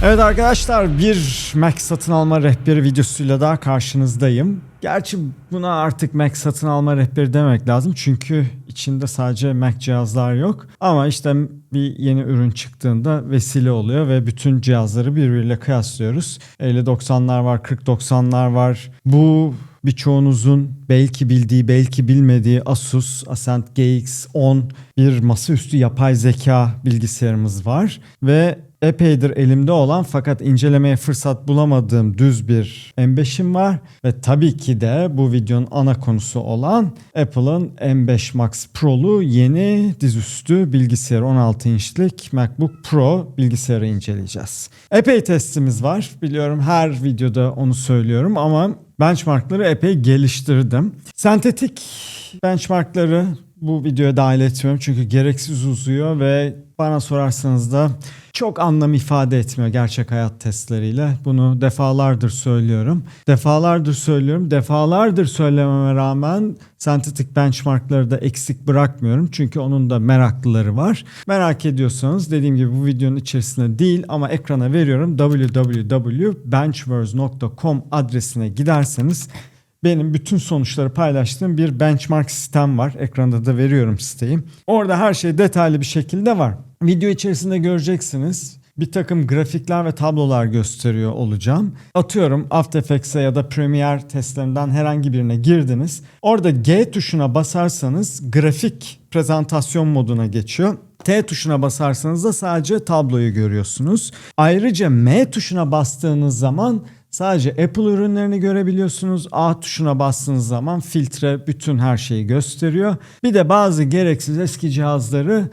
Evet arkadaşlar, bir Mac satın alma rehberi videosuyla daha karşınızdayım. Gerçi buna artık Mac satın alma rehberi demek lazım çünkü içinde sadece Mac cihazlar yok. Ama işte bir yeni ürün çıktığında vesile oluyor ve bütün cihazları birbiriyle kıyaslıyoruz. 50-90'lar var, 40-90'lar var. Bu birçoğunuzun belki bildiği, belki bilmediği Asus Ascent GX10 bir masaüstü yapay zeka bilgisayarımız var ve epeydir elimde olan fakat incelemeye fırsat bulamadığım düz bir M5'im var ve tabii ki de bu videonun ana konusu olan Apple'ın M5 Max Pro'lu yeni dizüstü bilgisayar, 16 inçlik MacBook Pro bilgisayarı inceleyeceğiz. Epey testimiz var, biliyorum her videoda onu söylüyorum ama benchmarkları epey geliştirdim. Sentetik benchmarkları bu videoya dahil etmiyorum çünkü gereksiz uzuyor ve bana sorarsanız da çok anlam ifade etmiyor gerçek hayat testleriyle. Bunu defalardır söylüyorum. Defalardır söylememe rağmen sentetik benchmarkları da eksik bırakmıyorum. Çünkü onun da meraklıları var. Merak ediyorsanız dediğim gibi bu videonun içerisinde değil ama ekrana veriyorum. www.benchverse.com adresine giderseniz benim bütün sonuçları paylaştığım bir benchmark sistem var. Ekranda da veriyorum siteyi. Orada her şey detaylı bir şekilde var. Video içerisinde göreceksiniz. Bir takım grafikler ve tablolar gösteriyor olacağım. Atıyorum After Effects'e ya da Premiere testlerinden herhangi birine girdiniz. Orada G tuşuna basarsanız grafik prezentasyon moduna geçiyor. T tuşuna basarsanız da sadece tabloyu görüyorsunuz. Ayrıca M tuşuna bastığınız zaman sadece Apple ürünlerini görebiliyorsunuz. A tuşuna bastığınız zaman filtre bütün her şeyi gösteriyor. Bir de bazı gereksiz eski cihazları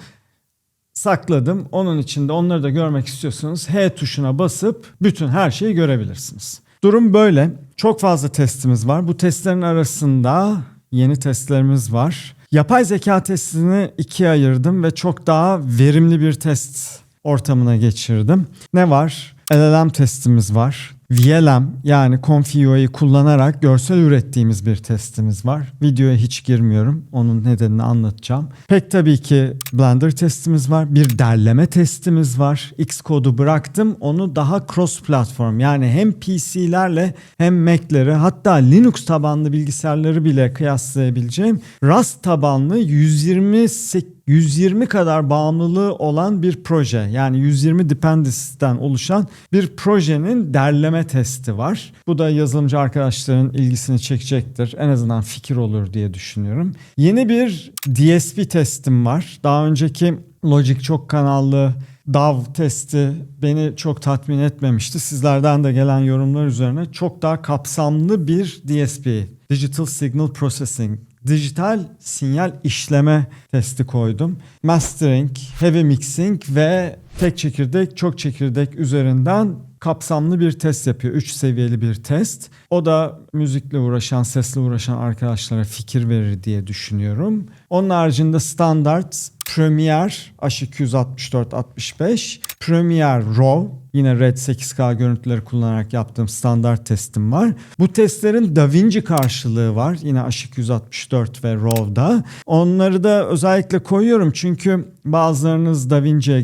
sakladım. Onun için de onları da görmek istiyorsanız H tuşuna basıp bütün her şeyi görebilirsiniz. Durum böyle. Çok fazla testimiz var. Bu testlerin arasında yeni testlerimiz var. Yapay zeka testini ikiye ayırdım ve çok daha verimli bir test ortamına geçirdim. Ne var? LLM testimiz var. VLM yani Confi.UI'yi kullanarak görsel ürettiğimiz bir testimiz var. Videoya hiç girmiyorum. Onun nedenini anlatacağım. Pek tabii ki Blender testimiz var. Bir derleme testimiz var. Xcode'u bıraktım. Onu daha cross platform yani hem PC'lerle hem Mac'leri hatta Linux tabanlı bilgisayarları bile kıyaslayabileceğim Rust tabanlı 120 kadar bağımlılığı olan bir proje. Yani 120 dependency'den oluşan bir projenin derleme testi var. Bu da yazılımcı arkadaşların ilgisini çekecektir. En azından fikir olur diye düşünüyorum. Yeni bir DSP testim var. Daha önceki Logic çok kanallı DAW testi beni çok tatmin etmemişti. Sizlerden de gelen yorumlar üzerine çok daha kapsamlı bir DSP, Digital Signal Processing, dijital sinyal işleme testi koydum. Mastering, heavy mixing ve tek çekirdek, çok çekirdek üzerinden kapsamlı bir test yapıyor. 3 seviyeli bir test. O da müzikle uğraşan, sesle uğraşan arkadaşlara fikir verir diye düşünüyorum. Onun haricinde standart Premiere H264-65, Premiere RAW, yine Red 8K görüntüleri kullanarak yaptığım standart testim var. Bu testlerin DaVinci karşılığı var. Yine H264 ve RAW'da. Onları da özellikle koyuyorum çünkü bazılarınız DaVinci'ye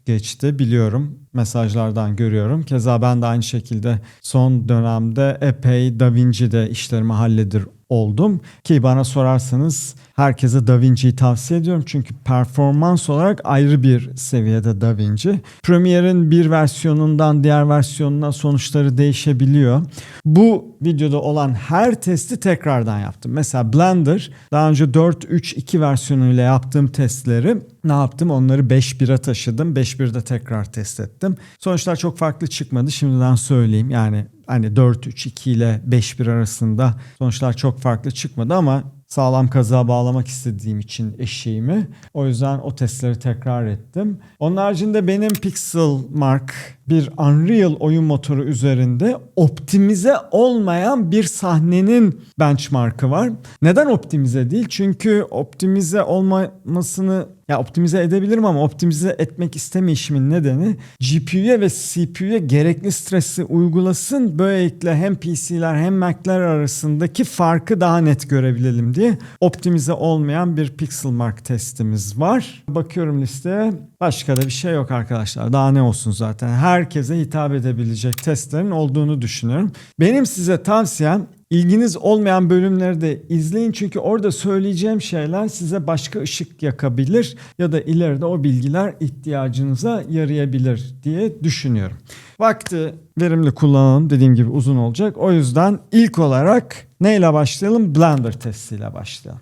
geçti biliyorum. Mesajlardan görüyorum. Keza ben de aynı şekilde son dönemde epey DaVinci'de işlerimi halleder oldum. Ki bana sorarsanız herkese DaVinci'yi tavsiye ediyorum. Çünkü performans olarak ayrı bir seviyede DaVinci. Premiere'in bir versiyonundan diğer versiyonuna sonuçları değişebiliyor. Bu videoda olan her testi tekrardan yaptım. Mesela Blender daha önce 4.3.2 versiyonuyla yaptığım testleri ne yaptım? Onları 5.1'e taşıdım. 5.1'de tekrar test ettim. Sonuçlar çok farklı çıkmadı. Şimdiden söyleyeyim. Yani hani 4.3.2 ile 5.1 arasında sonuçlar çok farklı çıkmadı ama sağlam kazığa bağlamak istediğim için eşeğimi. O yüzden o testleri tekrar ettim. Onun haricinde benim Pixelmark bir Unreal oyun motoru üzerinde optimize olmayan bir sahnenin benchmark'ı var. Neden optimize değil? Çünkü optimize olmamasını optimize edebilirim ama optimize etmek istemeyişimin nedeni GPU'ya ve CPU'ya gerekli stresi uygulasın. Böylelikle hem PC'ler hem Mac'ler arasındaki farkı daha net görebilelim diye optimize olmayan bir Pixelmark testimiz var. Bakıyorum listeye. Başka da bir şey yok arkadaşlar. Daha ne olsun zaten. Herkese hitap edebilecek testlerin olduğunu düşünüyorum. Benim size tavsiyem ilginiz olmayan bölümleri de izleyin. Çünkü orada söyleyeceğim şeyler size başka ışık yakabilir ya da ileride o bilgiler ihtiyacınıza yarayabilir diye düşünüyorum. Vakti verimli kullanalım. Dediğim gibi uzun olacak. O yüzden ilk olarak neyle başlayalım? Blender testiyle başlayalım.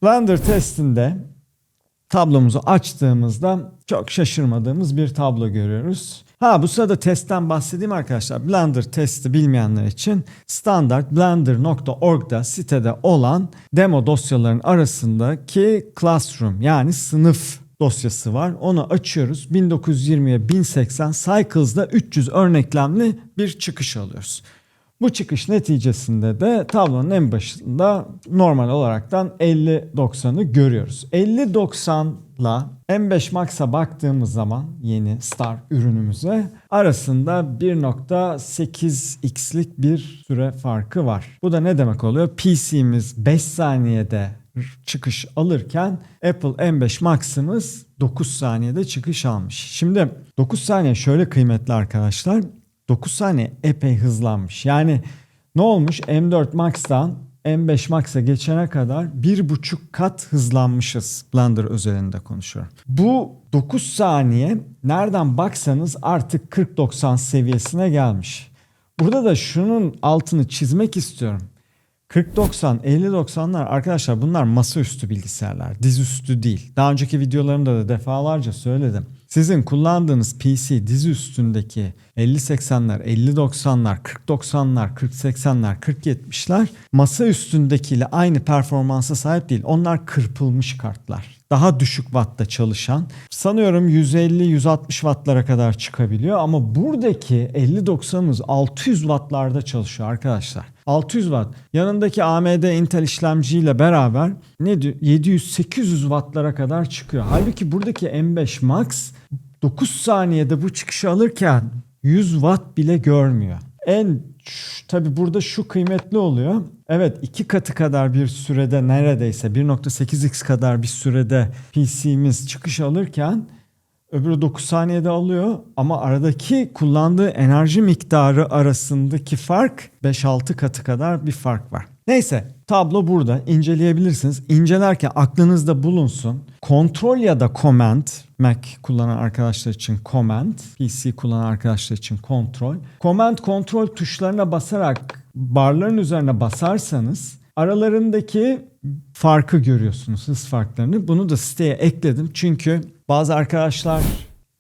Blender testinde tablomuzu açtığımızda çok şaşırmadığımız bir tablo görüyoruz. Bu sırada testten bahsedeyim arkadaşlar. Blender testi bilmeyenler için standart blender.org'da sitede olan demo dosyaların arasındaki Classroom yani sınıf dosyası var. Onu açıyoruz. 1920'ye 1080 cycles'da 300 örneklemli bir çıkış alıyoruz. Bu çıkış neticesinde de tablonun en başında normal olaraktan 50-90'ı görüyoruz. 50-90'la M5 Max'a baktığımız zaman yeni Star ürünümüze arasında 1.8x'lik bir süre farkı var. Bu da ne demek oluyor? PC'miz 5 saniyede çıkış alırken Apple M5 Max'ımız 9 saniyede çıkış almış. Şimdi 9 saniye şöyle kıymetli arkadaşlar. 9 saniye epey hızlanmış. Yani ne olmuş? M4 Max'tan M5 Max'a geçene kadar 1,5 kat hızlanmışız. Blender özelinde konuşuyorum. Bu 9 saniye nereden baksanız artık 40-90 seviyesine gelmiş. Burada da şunun altını çizmek istiyorum. 40-90, 50-90'lar arkadaşlar bunlar masaüstü bilgisayarlar. Dizüstü değil. Daha önceki videolarımda da defalarca söyledim. Sizin kullandığınız PC dizi üstündeki 50-80'ler, 50-90'lar, 40-90'lar, 40-80'ler, 40-70'ler masa üstündekiyle aynı performansa sahip değil. Onlar kırpılmış kartlar. Daha düşük wattta çalışan. Sanıyorum 150-160 wattlara kadar çıkabiliyor ama buradaki 50-90'ımız 600 wattlarda çalışıyor arkadaşlar. 600 watt. Yanındaki AMD Intel işlemciyle beraber ne diyor? 700-800 wattlara kadar çıkıyor. Halbuki buradaki M5 Max 9 saniyede bu çıkışı alırken 100 watt bile görmüyor. Tabi burada şu kıymetli oluyor. Evet 2 katı kadar bir sürede neredeyse 1.8x kadar bir sürede PC'miz çıkış alırken öbürü 9 saniyede alıyor ama aradaki kullandığı enerji miktarı arasındaki fark 5-6 katı kadar bir fark var. Neyse tablo burada inceleyebilirsiniz. İncelerken aklınızda bulunsun. Kontrol ya da Command, Mac kullanan arkadaşlar için Command, PC kullanan arkadaşlar için kontrol. Command kontrol tuşlarına basarak barların üzerine basarsanız aralarındaki farkı görüyorsunuz, hız farklarını. Bunu da siteye ekledim çünkü bazı arkadaşlar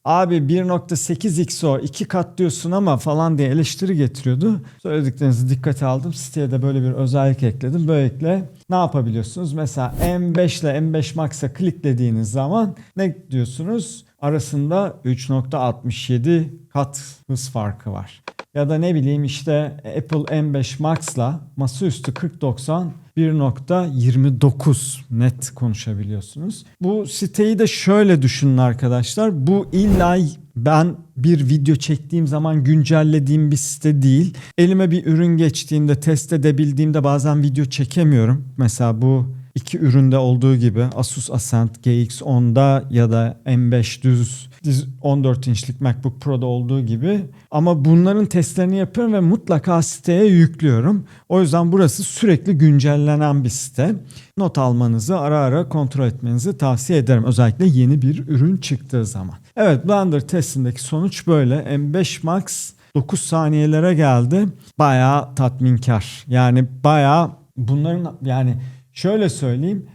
abi 1.8x o 2 kat diyorsun ama falan diye eleştiri getiriyordu. Söylediklerinizi dikkate aldım. Siteye de böyle bir özellik ekledim. Böylelikle ne yapabiliyorsunuz? Mesela M5 ile M5 Max'a kliklediğiniz zaman ne diyorsunuz? Arasında 3.67 kat hız farkı var. Ya da ne bileyim işte Apple M5 Max'la masaüstü 4090 1.29 net konuşabiliyorsunuz. Bu siteyi de şöyle düşünün arkadaşlar. Bu illa ben bir video çektiğim zaman güncellediğim bir site değil. Elime bir ürün geçtiğinde test edebildiğimde bazen video çekemiyorum. Mesela bu iki üründe olduğu gibi Asus Ascent GX10'da ya da M5 düz 14 inçlik MacBook Pro'da olduğu gibi. Ama bunların testlerini yapıyorum ve mutlaka siteye yüklüyorum. O yüzden burası sürekli güncellenen bir site. Not almanızı, ara ara kontrol etmenizi tavsiye ederim. Özellikle yeni bir ürün çıktığı zaman. Evet, Blender testindeki sonuç böyle. M5 Max 9 saniyelere geldi. Bayağı tatminkar. Yani bayağı bunların şöyle söyleyeyim.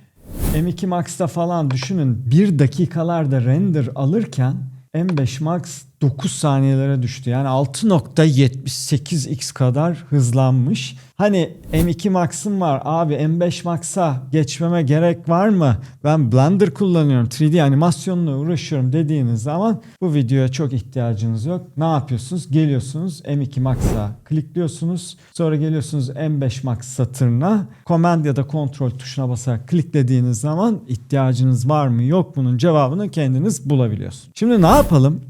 M2 Max'ta falan düşünün 1 dakikalarda render alırken M5 Max 9 saniyelere düştü. Yani 6.78x kadar hızlanmış. Hani M2 Max'ım var abi M5 Max'a geçmeme gerek var mı? Ben Blender kullanıyorum 3D animasyonla uğraşıyorum dediğiniz zaman bu videoya çok ihtiyacınız yok. Ne yapıyorsunuz? Geliyorsunuz M2 Max'a klikliyorsunuz. Sonra geliyorsunuz M5 Max satırına Command ya da Control tuşuna basarak kliklediğiniz zaman ihtiyacınız var mı yok bunun cevabını kendiniz bulabiliyorsunuz. Şimdi ne yapalım?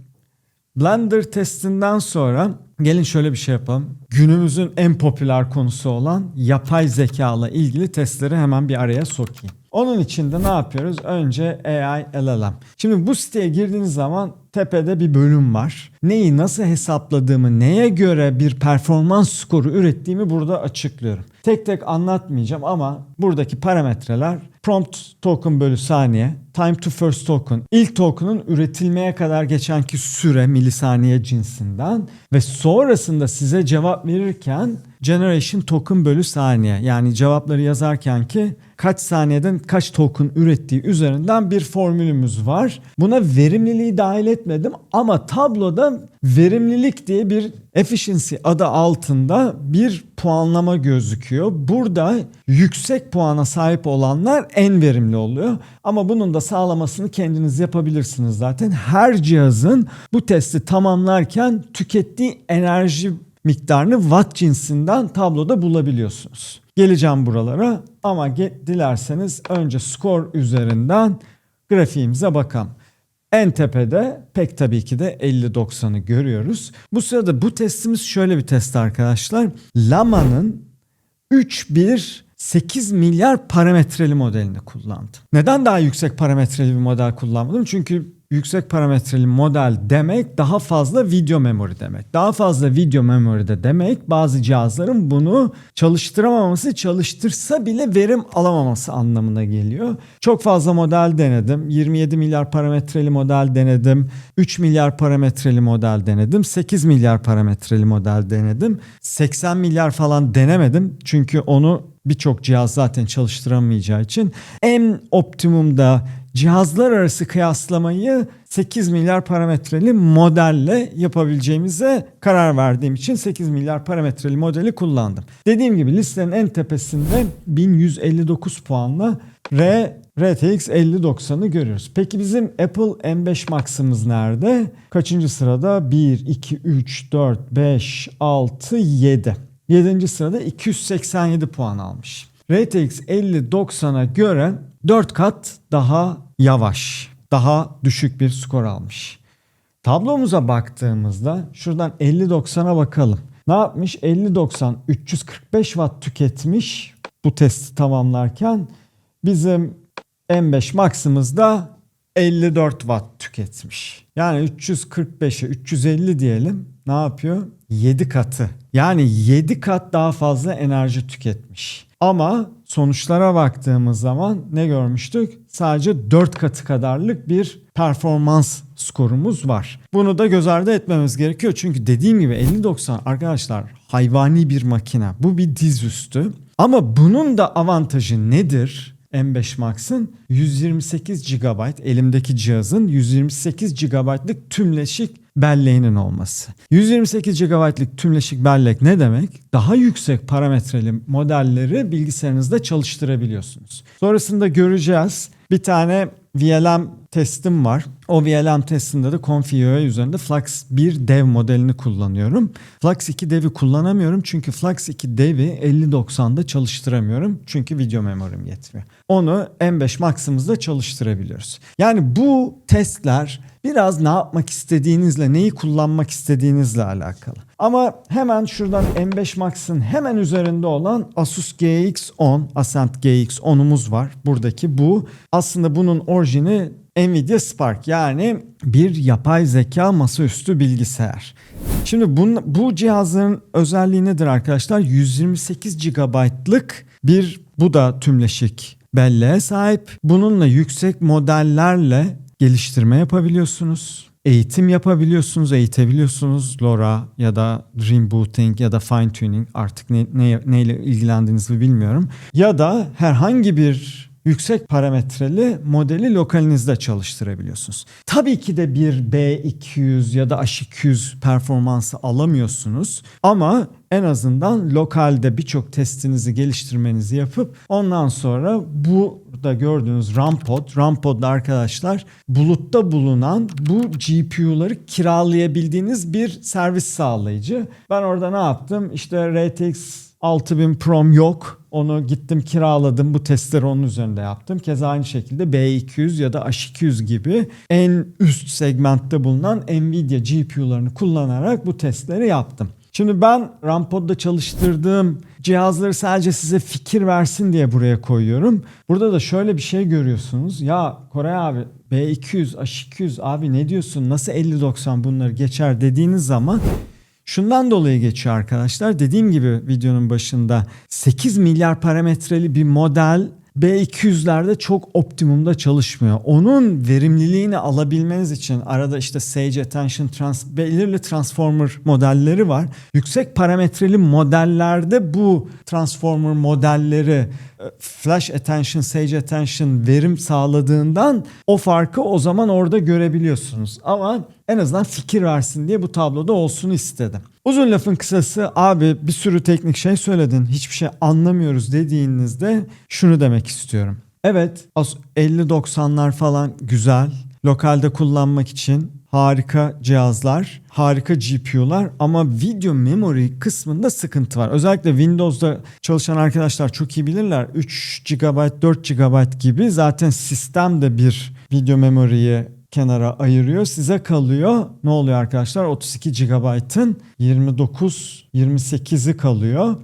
Blender testinden sonra Gelin şöyle bir şey yapalım. Günümüzün en popüler konusu olan yapay zeka ile ilgili testleri hemen bir araya sokayım. Onun için de ne yapıyoruz? Önce AI LLM. Şimdi bu siteye girdiğiniz zaman tepede bir bölüm var. Neyi nasıl hesapladığımı, neye göre bir performans skoru ürettiğimi burada açıklıyorum. Tek tek anlatmayacağım ama buradaki parametreler prompt token bölü saniye, time to first token, ilk token'ın üretilmeye kadar geçenki süre milisaniye cinsinden ve sonrasında size cevap verirken generation token bölü saniye, yani cevapları yazarken ki kaç saniyeden kaç token ürettiği üzerinden bir formülümüz var. Buna verimliliği dahil etmedim ama tabloda verimlilik diye bir efficiency adı altında bir puanlama gözüküyor. Burada yüksek puana sahip olanlar en verimli oluyor. Ama bunun da sağlamasını kendiniz yapabilirsiniz zaten. Her cihazın bu testi tamamlarken tükettiği enerji miktarını watt cinsinden tabloda bulabiliyorsunuz. Geleceğim buralara ama dilerseniz önce skor üzerinden grafiğimize bakalım. En tepede pek tabii ki de 50-90'ı görüyoruz. Bu sırada bu testimiz şöyle bir test arkadaşlar. Llama'nın 8 milyar parametreli modelini kullandım. Neden daha yüksek parametreli bir model kullanmadım? Çünkü yüksek parametreli model demek daha fazla video memory demek. Daha fazla video memory de demek bazı cihazların bunu çalıştıramaması, çalıştırsa bile verim alamaması anlamına geliyor. Çok fazla model denedim. 27 milyar parametreli model denedim. 3 milyar parametreli model denedim. 8 milyar parametreli model denedim. 80 milyar falan denemedim. Çünkü onu birçok cihaz zaten çalıştıramayacağı için en optimumda cihazlar arası kıyaslamayı 8 milyar parametreli modelle yapabileceğimize karar verdiğim için 8 milyar parametreli modeli kullandım. Dediğim gibi listenin en tepesinde 1159 puanla RTX 5090'ı görüyoruz. Peki bizim Apple M5 Max'ımız nerede? Kaçıncı sırada? 1, 2, 3, 4, 5, 6, 7. 7. sırada 287 puan almış. RTX 5090'a göre 4 kat daha yavaş, daha düşük bir skor almış. Tablomuza baktığımızda şuradan 50-90'a bakalım. Ne yapmış? 50-90 345 watt tüketmiş bu testi tamamlarken bizim M5 Max'ımız da 54 watt tüketmiş. Yani 345'e 350 diyelim. Ne yapıyor? 7 katı. Yani 7 kat daha fazla enerji tüketmiş. Ama sonuçlara baktığımız zaman ne görmüştük? Sadece 4 katı kadarlık bir performans skorumuz var. Bunu da göz ardı etmemiz gerekiyor. Çünkü dediğim gibi 50-90 arkadaşlar hayvani bir makine. Bu bir dizüstü. Ama bunun da avantajı nedir? M5 Max'ın 128 GB elimdeki cihazın 128 GB'lık tümleşik belleğinin olması. 128 GB'lık tümleşik bellek ne demek? Daha yüksek parametreli modelleri bilgisayarınızda çalıştırabiliyorsunuz. Sonrasında göreceğiz. Bir tane VLM testim var. O VLM testinde de Config.ua üzerinde Flux 1 dev modelini kullanıyorum. Flux 2 dev'i kullanamıyorum çünkü Flux 2 dev'i 50-90'da çalıştıramıyorum. Çünkü video memorim yetmiyor. Onu M5 Max'ımızda çalıştırabiliyoruz. Yani bu testler biraz ne yapmak istediğinizle, neyi kullanmak istediğinizle alakalı. Ama hemen şuradan M5 Max'ın hemen üzerinde olan Asus GX10, Ascent GX10'umuz var. Buradaki bu. Aslında bunun orijini Nvidia Spark, yani bir yapay zeka masaüstü bilgisayar. Şimdi bu cihazların özelliği nedir arkadaşlar? 128 GB'lık bu da tümleşik belleğe sahip. Bununla yüksek modellerle geliştirme yapabiliyorsunuz. Eğitim yapabiliyorsunuz, eğitebiliyorsunuz. LoRa ya da Dream Booting ya da Fine Tuning, artık neyle ilgilendiğinizi bilmiyorum. Ya da herhangi bir yüksek parametreli modeli lokalinizde çalıştırabiliyorsunuz. Tabii ki de bir B200 ya da H200 performansı alamıyorsunuz ama en azından lokalde birçok testinizi, geliştirmenizi yapıp ondan sonra burada gördüğünüz RAMPod'da arkadaşlar bulutta bulunan bu GPU'ları kiralayabildiğiniz bir servis sağlayıcı. Ben orada ne yaptım? İşte RTX 6000 Pro'm yok. Onu gittim kiraladım. Bu testleri onun üzerinde yaptım. Keza aynı şekilde B200 ya da H200 gibi en üst segmentte bulunan Nvidia GPU'larını kullanarak bu testleri yaptım. Şimdi ben Rampod'da çalıştırdığım cihazları sadece size fikir versin diye buraya koyuyorum. Burada da şöyle bir şey görüyorsunuz. Ya Koray abi B200, H200 abi ne diyorsun? Nasıl 50-90 bunları geçer dediğiniz zaman şundan dolayı geçiyor arkadaşlar. Dediğim gibi videonun başında 8 milyar parametreli bir model B200'lerde çok optimumda çalışmıyor. Onun verimliliğini alabilmeniz için arada işte Sage Attention belirli transformer modelleri var. Yüksek parametreli modellerde bu transformer modelleri Flash Attention, Sage Attention verim sağladığından o farkı o zaman orada görebiliyorsunuz. Ama en azından fikir versin diye bu tabloda olsun istedim. Uzun lafın kısası abi bir sürü teknik şey söyledin. Hiçbir şey anlamıyoruz dediğinizde şunu demek istiyorum. Evet 50-90'lar falan güzel. Lokalde kullanmak için harika cihazlar, harika GPU'lar ama video memory kısmında sıkıntı var. Özellikle Windows'da çalışan arkadaşlar çok iyi bilirler. 3 GB, 4 GB gibi zaten sistem de bir video memory'yi kenara ayırıyor. Size kalıyor. Ne oluyor arkadaşlar? 32 GB'ın 29-28'i kalıyor.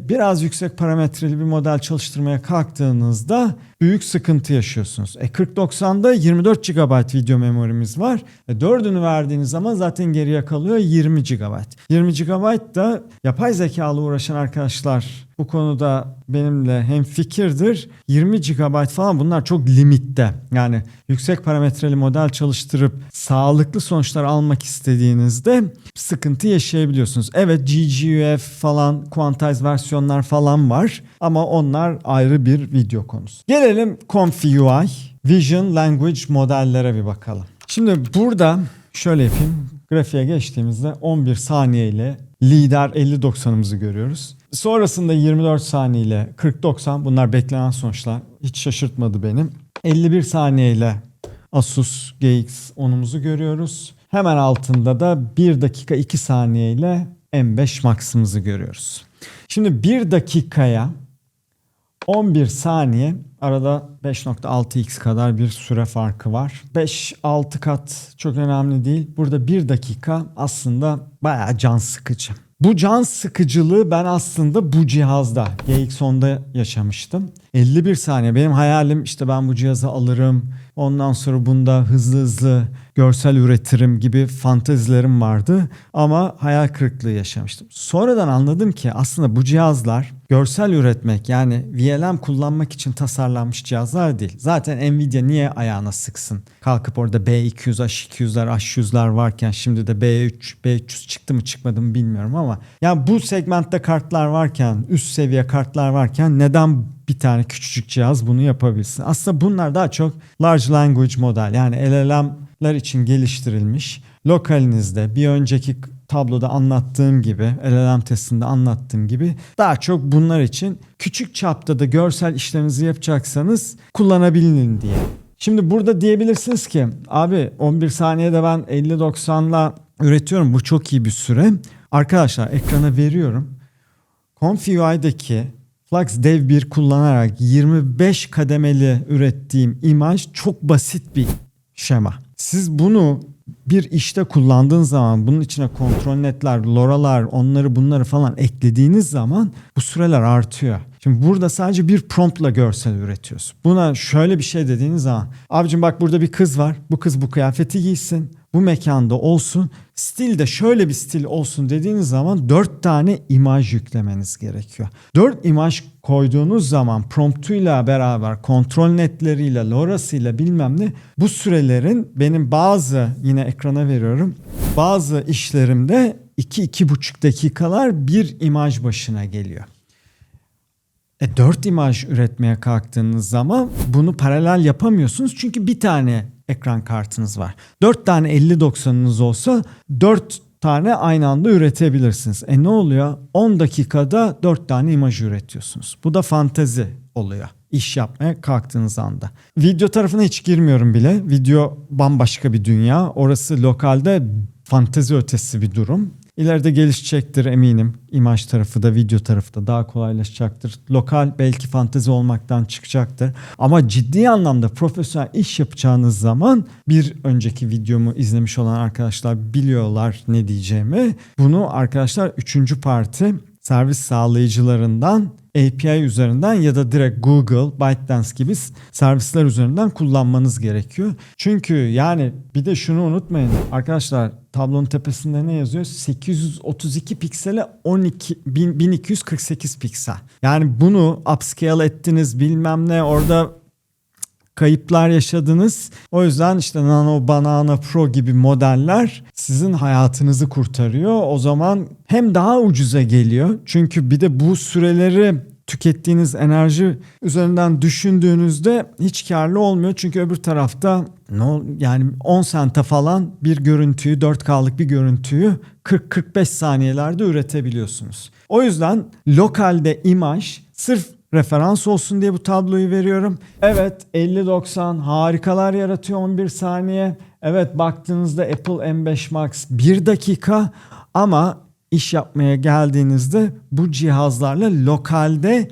Biraz yüksek parametreli bir model çalıştırmaya kalktığınızda büyük sıkıntı yaşıyorsunuz. 4090'da 24 GB video memorimiz var. 4'ünü verdiğiniz zaman zaten geriye kalıyor 20 GB. 20 GB da yapay zekalı uğraşan arkadaşlar bu konuda benimle hemfikirdir. 20 GB falan bunlar çok limitte. Yani yüksek parametreli model çalıştırıp sağlıklı sonuçlar almak istediğinizde sıkıntı yaşayabiliyorsunuz. Evet GGUF falan, quantize versiyonlar falan var ama onlar ayrı bir video konusu. Gelelim Confi UI, Vision Language modellere bir bakalım. Şimdi burada şöyle yapayım. Grafiğe geçtiğimizde 11 saniye ile lider 50-90'ımızı görüyoruz. Sonrasında 24 saniye ile 40-90 bunlar beklenen sonuçlar. Hiç şaşırtmadı benim. 51 saniye ile Asus GX10'umuzu görüyoruz. Hemen altında da 1 dakika 2 saniye ile M5 Max'ımızı görüyoruz. Şimdi 1 dakikaya 11 saniye arada 5.6x kadar bir süre farkı var. 5-6 kat çok önemli değil. Burada 1 dakika aslında bayağı can sıkıcı. Bu can sıkıcılığı ben aslında bu cihazda GX10'da yaşamıştım. 51 saniye benim hayalim işte ben bu cihazı alırım. Ondan sonra bunda hızlı görsel üretirim gibi fantezilerim vardı. Ama hayal kırıklığı yaşamıştım. Sonradan anladım ki aslında bu cihazlar görsel üretmek yani VLM kullanmak için tasarlanmış cihazlar değil. Zaten Nvidia niye ayağına sıksın? Kalkıp orada B200, H200'ler, H100'ler varken şimdi de B300 çıktı mı çıkmadı mı bilmiyorum ama yani bu segmentte kartlar varken, üst seviye kartlar varken neden bir tane küçücük cihaz bunu yapabilsin? Aslında bunlar daha çok large language model yani LLM'ler için geliştirilmiş. Lokalinizde bir önceki tabloda anlattığım gibi, LLM testinde anlattığım gibi daha çok bunlar için küçük çapta da görsel işlerinizi yapacaksanız kullanabilin diye. Şimdi burada diyebilirsiniz ki abi 11 saniyede ben 50-90'la üretiyorum bu çok iyi bir süre. Arkadaşlar ekrana veriyorum. Confi UI'deki Flux Dev 1 kullanarak 25 kademeli ürettiğim imaj çok basit bir şema. Siz bunu bir işte kullandığınız zaman bunun içine kontrol netler, LoRa'lar, onları bunları falan eklediğiniz zaman bu süreler artıyor. Şimdi burada sadece bir promptla görsel üretiyorsun. Buna şöyle bir şey dediğiniz zaman abicim bak burada bir kız var. Bu kız bu kıyafeti giysin. Bu mekanda olsun. Stil de şöyle bir stil olsun dediğiniz zaman 4 tane imaj yüklemeniz gerekiyor. 4 imaj koyduğunuz zaman promptuyla beraber kontrol netleriyle, LoRa'sıyla bilmem ne bu sürelerin benim bazı yine ekrana veriyorum. Bazı işlerimde 2-2,5 dakikalar bir imaj başına geliyor. 4 imaj üretmeye kalktığınız zaman bunu paralel yapamıyorsunuz çünkü bir tane ekran kartınız var. 4 tane 50-90'ınız olsa 4 tane aynı anda üretebilirsiniz. Ne oluyor? 10 dakikada 4 tane imaj üretiyorsunuz. Bu da fantezi oluyor. İş yapmaya kalktığınız anda. Video tarafına hiç girmiyorum bile. Video bambaşka bir dünya. Orası lokalde fantezi ötesi bir durum. İleride gelişecektir eminim. İmaj tarafı da video tarafı da daha kolaylaşacaktır. Lokal belki fantezi olmaktan çıkacaktır. Ama ciddi anlamda profesyonel iş yapacağınız zaman bir önceki videomu izlemiş olan arkadaşlar biliyorlar ne diyeceğimi. Bunu arkadaşlar 3. parti servis sağlayıcılarından API üzerinden ya da direkt Google, ByteDance gibi servisler üzerinden kullanmanız gerekiyor. Çünkü yani bir de şunu unutmayın arkadaşlar, tablonun tepesinde ne yazıyor? 832 piksele 1248 piksel. Yani bunu upscale ettiniz bilmem ne, orada kayıplar yaşadınız. O yüzden işte Nano, Banana Pro gibi modeller sizin hayatınızı kurtarıyor. O zaman hem daha ucuza geliyor. Çünkü bir de bu süreleri tükettiğiniz enerji üzerinden düşündüğünüzde hiç karlı olmuyor. Çünkü öbür tarafta yani 10 sente falan bir görüntüyü, 4K'lık bir görüntüyü 40-45 saniyelerde üretebiliyorsunuz. O yüzden lokalde imaj sırf referans olsun diye bu tabloyu veriyorum. Evet 50-90 harikalar yaratıyor 11 saniye. Evet baktığınızda Apple M5 Max 1 dakika ama iş yapmaya geldiğinizde bu cihazlarla lokalde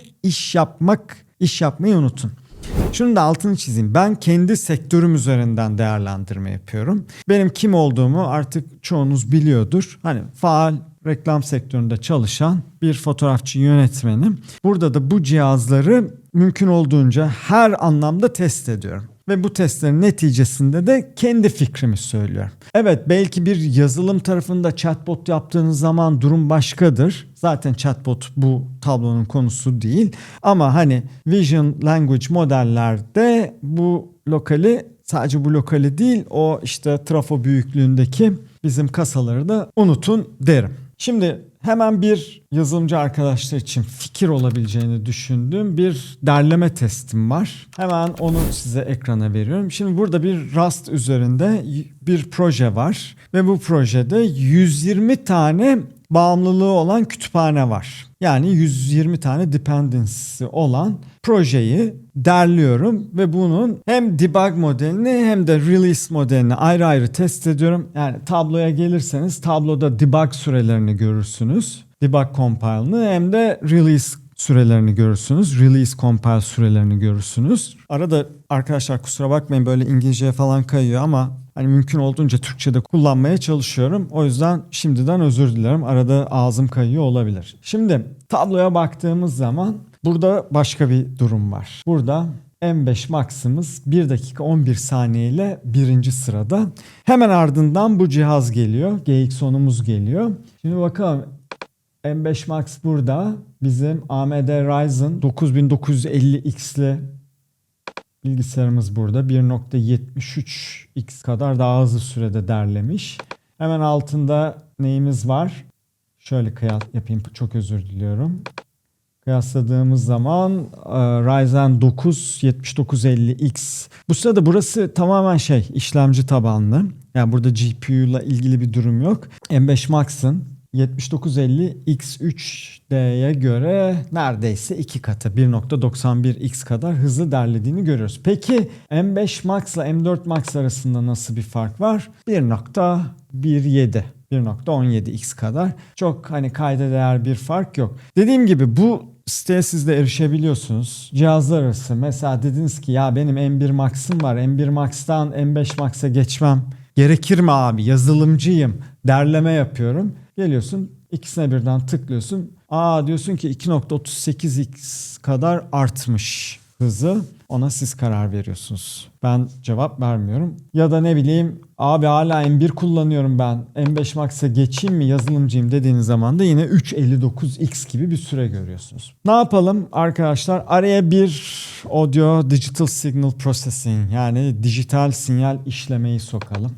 iş yapmayı unutun. Şunu da altını çizeyim. Ben kendi sektörüm üzerinden değerlendirme yapıyorum. Benim kim olduğumu artık çoğunuz biliyordur. Hani faal reklam sektöründe çalışan bir fotoğrafçı yönetmenim. Burada da bu cihazları mümkün olduğunca her anlamda test ediyorum. Ve bu testlerin neticesinde de kendi fikrimi söylüyorum. Evet belki bir yazılım tarafında chatbot yaptığınız zaman durum başkadır. Zaten chatbot bu tablonun konusu değil. Ama hani Vision Language modellerde bu lokali, sadece bu lokali değil, o işte trafo büyüklüğündeki bizim kasaları da unutun derim. Şimdi hemen bir yazılımcı arkadaşlar için fikir olabileceğini düşündüğüm bir derleme testim var. Hemen onu size ekrana veriyorum. Şimdi burada bir Rust üzerinde bir proje var ve bu projede 120 tane bağımlılığı olan kütüphane var. Yani 120 tane dependency olan projeyi derliyorum ve bunun hem debug modelini hem de release modelini ayrı ayrı test ediyorum. Yani tabloya gelirseniz tabloda debug sürelerini görürsünüz. Debug compile'ını hem de release sürelerini görürsünüz. Release compile sürelerini görürsünüz. Arada arkadaşlar kusura bakmayın böyle İngilizceye falan kayıyor ama hani mümkün olduğunca Türkçe'de kullanmaya çalışıyorum. O yüzden şimdiden özür dilerim. Arada ağzım kayıyor olabilir. Şimdi tabloya baktığımız zaman burada başka bir durum var. Burada M5 Max'ımız 1 dakika 11 saniye ile 1. sırada. Hemen ardından bu cihaz geliyor. GX10'umuz geliyor. Şimdi bakalım. M5 Max burada. Bizim AMD Ryzen 9950X'li bilgisayarımız burada. 1.73x kadar daha hızlı sürede derlemiş. Hemen altında neyimiz var? Şöyle kıyas yapayım. Çok özür diliyorum. Kıyasladığımız zaman Ryzen 9 7950X. Bu sırada burası tamamen işlemci tabanlı. Yani burada GPU ile ilgili bir durum yok. M5 Max'ın 7950 X3D'ye göre neredeyse 2 katı 1.91x kadar hızlı derlediğini görüyoruz. Peki M5 Max ile M4 Max arasında nasıl bir fark var? 1.17x kadar. Çok hani kayda değer bir fark yok. Dediğim gibi bu siteye siz de erişebiliyorsunuz. Cihazlar arası mesela dediniz ki ya benim M1 Max'ım var. M1 Max'tan M5 Max'a geçmem gerekir mi abi? Yazılımcıyım. Derleme yapıyorum. Geliyorsun ikisine birden tıklıyorsun. Diyorsun ki 2.38x kadar artmış hızı. Ona siz karar veriyorsunuz. Ben cevap vermiyorum. Ya da ne bileyim abi hala M1 kullanıyorum ben. M5 Max'a geçeyim mi yazılımcıyım dediğiniz zaman da yine 3.59x gibi bir süre görüyorsunuz. Ne yapalım arkadaşlar? Araya bir audio digital signal processing yani dijital sinyal işlemeyi sokalım.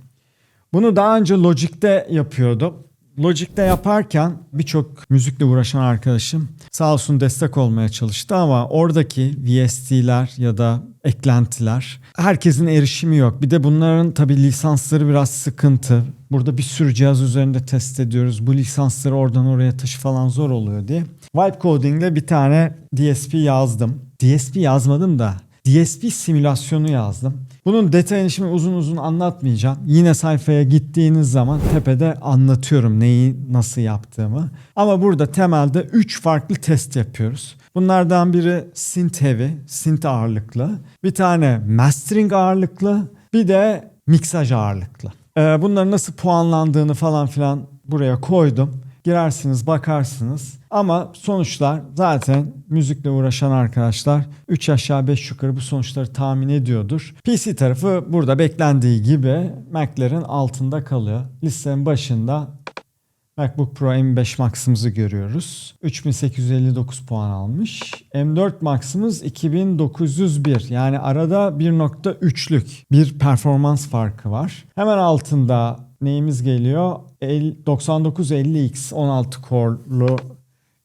Bunu daha önce Logic'te yapıyordum. Logic'te yaparken birçok müzikle uğraşan arkadaşım sağ olsun destek olmaya çalıştı ama oradaki VST'ler ya da eklentiler herkesin erişimi yok. Bir de bunların tabii lisansları biraz sıkıntı. Burada bir sürü cihaz üzerinde test ediyoruz. Bu lisansları oradan oraya taşı falan zor oluyor diye. Vibe Coding'le bir tane DSP yazdım. DSP yazmadım da DSP simülasyonu yazdım. Bunun detayını şimdi uzun uzun anlatmayacağım. Yine sayfaya gittiğiniz zaman tepede anlatıyorum neyi nasıl yaptığımı. Ama burada temelde 3 farklı test yapıyoruz. Bunlardan biri synth heavy, synth ağırlıklı. Bir tane mastering ağırlıklı. Bir de miksaj ağırlıklı. Bunların nasıl puanlandığını falan filan buraya koydum. Girersiniz, bakarsınız. Ama sonuçlar zaten müzikle uğraşan arkadaşlar 3 aşağı 5 yukarı bu sonuçları tahmin ediyordur. PC tarafı burada beklendiği gibi Mac'lerin altında kalıyor. Listenin başında MacBook Pro M5 Max'ımızı görüyoruz. 3859 puan almış. M4 Max'ımız 2901. Yani arada 1.3'lük bir performans farkı var. Hemen altında neyimiz geliyor? 9950X 16 core'lu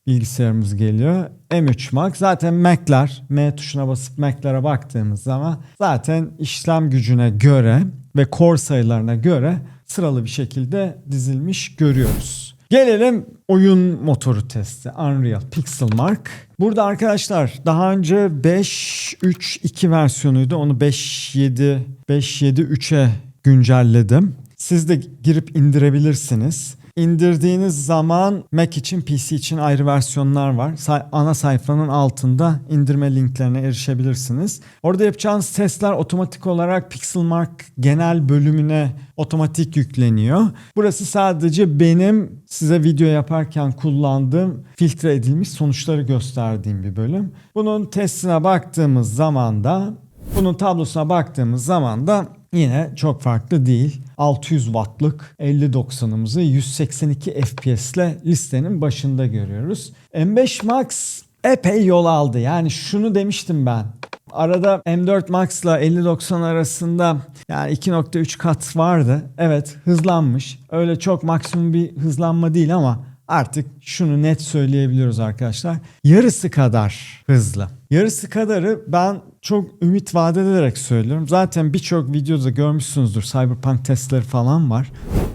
bilgisayarımız geliyor. M3 Max zaten Mac'ler, M tuşuna basıp Mac'lere baktığımız zaman zaten işlem gücüne göre ve core sayılarına göre sıralı bir şekilde dizilmiş görüyoruz. Gelelim oyun motoru testi. Unreal Pixelmark. Burada arkadaşlar daha önce 5.3.2 versiyonuydu. Onu 5.7.3'e güncelledim. Siz de girip indirebilirsiniz. İndirdiğiniz zaman Mac için, PC için ayrı versiyonlar var. Ana sayfanın altında indirme linklerine erişebilirsiniz. Orada yapacağınız testler otomatik olarak Pixelmark genel bölümüne otomatik yükleniyor. Burası sadece benim size video yaparken kullandığım filtre edilmiş sonuçları gösterdiğim bir bölüm. Bunun testine baktığımız zaman da, bunun tablosuna baktığımız zaman da yine çok farklı değil. 600 wattlık 5090'ımızı 182 FPS ile listenin başında görüyoruz. M5 Max epey yol aldı. Yani şunu demiştim ben. Arada M4 Max ile 5090 arasında yani 2.3 kat vardı. Evet, hızlanmış. Öyle çok maksimum bir hızlanma değil ama artık şunu net söyleyebiliyoruz arkadaşlar. Yarısı kadar hızlı. Yarısı kadarı ben çok ümit vaat ederek söylüyorum. Zaten birçok videoda görmüşsünüzdür. Cyberpunk testleri falan var.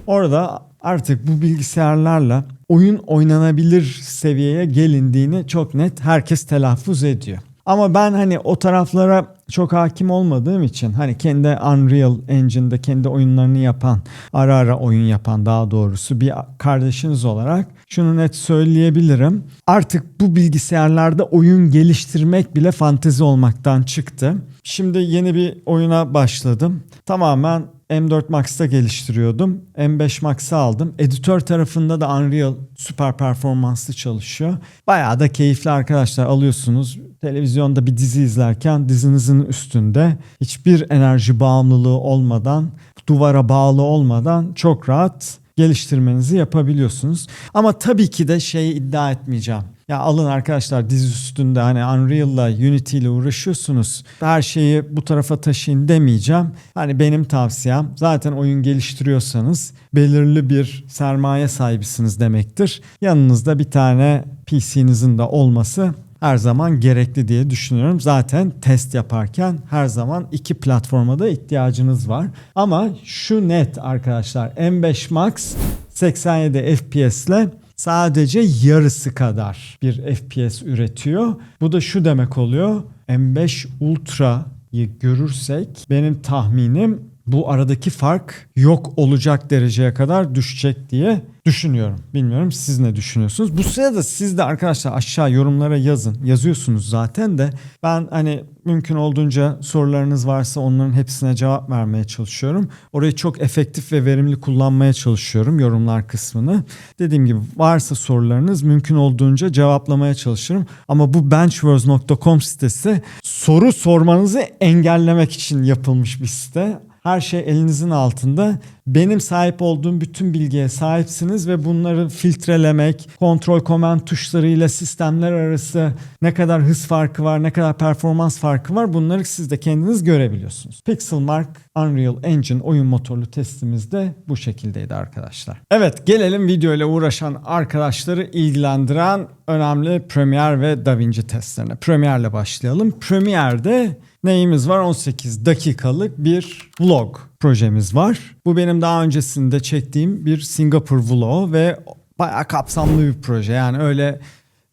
Orada artık bu bilgisayarlarla oyun oynanabilir seviyeye gelindiğini çok net herkes telaffuz ediyor. Ama ben hani o taraflara çok hakim olmadığım için hani kendi Unreal Engine'de kendi oyunlarını yapan, ara ara oyun yapan daha doğrusu bir kardeşiniz olarak şunu net söyleyebilirim. Artık bu bilgisayarlarda oyun geliştirmek bile fantezi olmaktan çıktı. Şimdi yeni bir oyuna başladım. Tamamen M4 Max'ta geliştiriyordum. M5 Max'ı aldım. Editör tarafında da Unreal süper performanslı çalışıyor. Bayağı da keyifli arkadaşlar, alıyorsunuz. Televizyonda bir dizi izlerken dizinizin üstünde hiçbir enerji bağımlılığı olmadan, duvara bağlı olmadan çok rahat geliştirmenizi yapabiliyorsunuz. Ama tabii ki de şeyi iddia etmeyeceğim. Ya alın arkadaşlar dizi üstünde hani Unreal'la Unity ile uğraşıyorsunuz. Her şeyi bu tarafa taşıyın demeyeceğim. Hani benim tavsiyem, zaten oyun geliştiriyorsanız belirli bir sermaye sahibisiniz demektir. Yanınızda bir tane PC'nizin de olması her zaman gerekli diye düşünüyorum. Zaten test yaparken her zaman iki platforma da ihtiyacınız var. Ama şu net arkadaşlar, M5 Max 87 FPS ile sadece yarısı kadar bir FPS üretiyor. Bu da şu demek oluyor. M5 Ultra'yı görürsek benim tahminim bu aradaki fark yok olacak dereceye kadar düşecek diye düşünüyorum. Bilmiyorum siz ne düşünüyorsunuz? Bu sırada siz de arkadaşlar aşağı yorumlara yazın. Yazıyorsunuz zaten de ben hani mümkün olduğunca sorularınız varsa onların hepsine cevap vermeye çalışıyorum. Orayı çok efektif ve verimli kullanmaya çalışıyorum, yorumlar kısmını. Dediğim gibi varsa sorularınız mümkün olduğunca cevaplamaya çalışırım. Ama bu benchwords.com sitesi soru sormanızı engellemek için yapılmış bir site. Her şey elinizin altında. Benim sahip olduğum bütün bilgiye sahipsiniz ve bunları filtrelemek, kontrol command tuşlarıyla sistemler arası ne kadar hız farkı var, ne kadar performans farkı var, bunları siz de kendiniz görebiliyorsunuz. Pixelmark Unreal Engine oyun motorlu testimiz de bu şekildeydi arkadaşlar. Evet, gelelim video ile uğraşan arkadaşları ilgilendiren önemli Premiere ve DaVinci testlerine. Premiere'le başlayalım. Premiere'de neyimiz var? 18 dakikalık bir vlog projemiz var. Bu benim daha öncesinde çektiğim bir Singapur vlog ve bayağı kapsamlı bir proje. Yani öyle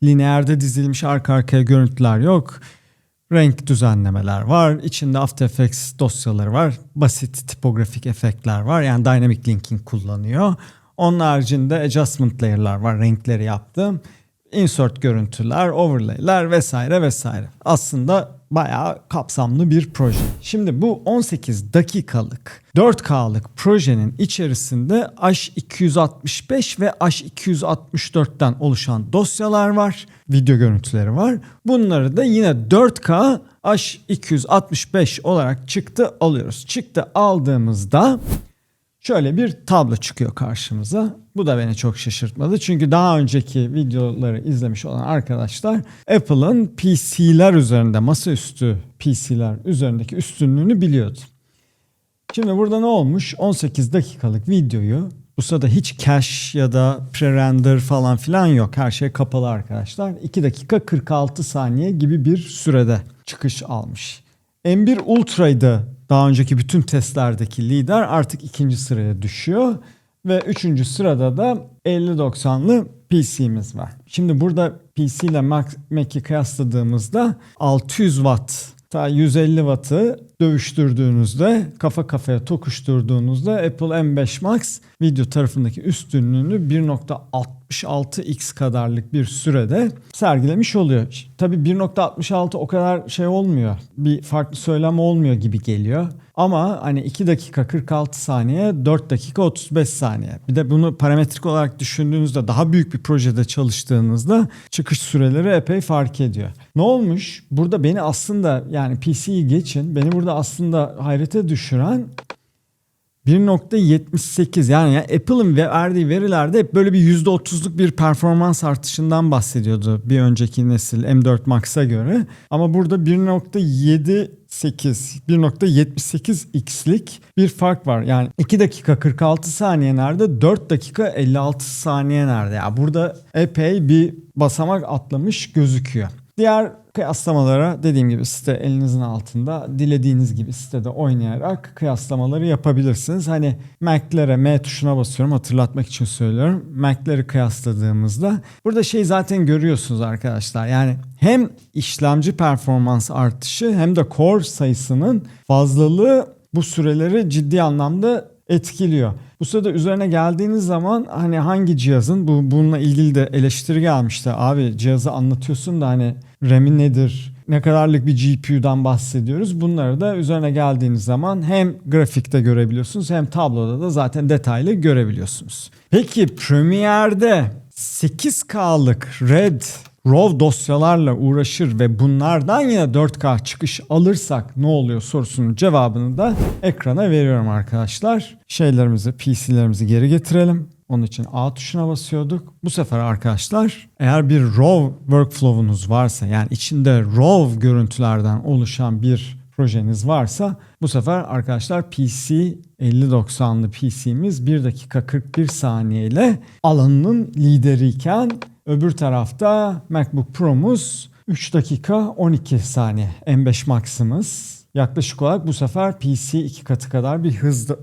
lineerde dizilmiş arka arkaya görüntüler yok. renk düzenlemeler var. İçinde After Effects dosyaları var. Basit tipografik efektler var. Yani Dynamic Linking kullanıyor. Onun haricinde adjustment layer'lar var. Renkleri yaptım. Insert görüntüler, overlay'ler vesaire vesaire. Aslında bayağı kapsamlı bir proje. Şimdi bu 18 dakikalık 4K'lık projenin içerisinde H265 ve H264'ten oluşan dosyalar var. Video görüntüleri var. Bunları da yine 4K H265 olarak çıktı alıyoruz. Çıktı aldığımızda şöyle bir tablo çıkıyor karşımıza. Bu da beni çok şaşırtmadı. Çünkü daha önceki videoları izlemiş olan arkadaşlar Apple'ın PC'ler üzerinde, masaüstü PC'ler üzerindeki üstünlüğünü biliyordu. Şimdi burada ne olmuş? 18 dakikalık videoyu, bu sırada hiç cache ya da pre-render falan filan yok. Her şey kapalı arkadaşlar. 2 dakika 46 saniye gibi bir sürede çıkış almış. M1 Ultra'ydı daha önceki bütün testlerdeki lider, artık ikinci sıraya düşüyor. Ve üçüncü sırada da 5090'lı PC'miz var. Şimdi burada PC ile Mac'i kıyasladığımızda 600 Watt ta 150 Watt'ı dövüştürdüğünüzde, kafa kafaya tokuşturduğunuzda Apple M5 Max video tarafındaki üstünlüğünü 1.66x kadarlık bir sürede sergilemiş oluyor. Tabii 1.66 o kadar şey olmuyor. Bir farklı söylem olmuyor gibi geliyor. Ama hani 2 dakika 46 saniye, 4 dakika 35 saniye. Bir de bunu parametrik olarak düşündüğünüzde, daha büyük bir projede çalıştığınızda çıkış süreleri epey fark ediyor. Ne olmuş? Burada beni aslında, yani PC'yi geçin, beni burada aslında hayrete düşüren 1.78, yani Apple'ın verdiği verilerde hep böyle bir %30'luk bir performans artışından bahsediyordu bir önceki nesil M4 Max'a göre. Ama burada 1.78'lik bir fark var. Yani 2 dakika 46 saniye nerede, 4 dakika 56 saniye nerede? Yani burada epey bir basamak atlamış gözüküyor. Diğer kıyaslamalara dediğim gibi site elinizin altında, dilediğiniz gibi sitede oynayarak kıyaslamaları yapabilirsiniz. Hani Mac'lere M tuşuna basıyorum, hatırlatmak için söylüyorum. Mac'leri kıyasladığımızda burada zaten görüyorsunuz arkadaşlar. Yani hem işlemci performans artışı hem de core sayısının fazlalığı bu süreleri ciddi anlamda etkiliyor. Bu sırada üzerine geldiğiniz zaman hani hangi cihazın, bununla ilgili de eleştiri gelmişti. Abi cihazı anlatıyorsun da hani RAM'i nedir, ne kadarlık bir GPU'dan bahsediyoruz. Bunları da üzerine geldiğiniz zaman hem grafikte görebiliyorsunuz hem tabloda da zaten detaylı görebiliyorsunuz. Peki Premiere'de 8K'lık RAW dosyalarla uğraşır ve bunlardan yine 4K çıkış alırsak ne oluyor sorusunun cevabını da ekrana veriyorum arkadaşlar. PC'lerimizi geri getirelim. Onun için A tuşuna basıyorduk. Bu sefer arkadaşlar eğer bir RAW workflow'unuz varsa, yani içinde RAW görüntülerden oluşan bir projeniz varsa, bu sefer arkadaşlar PC 5090'lı PC'miz 1 dakika 41 saniye ile alanının lideriyken, öbür tarafta MacBook Pro'muz 3 dakika 12 saniye M5 Max'ımız. Yaklaşık olarak bu sefer PC 2 katı kadar bir hızda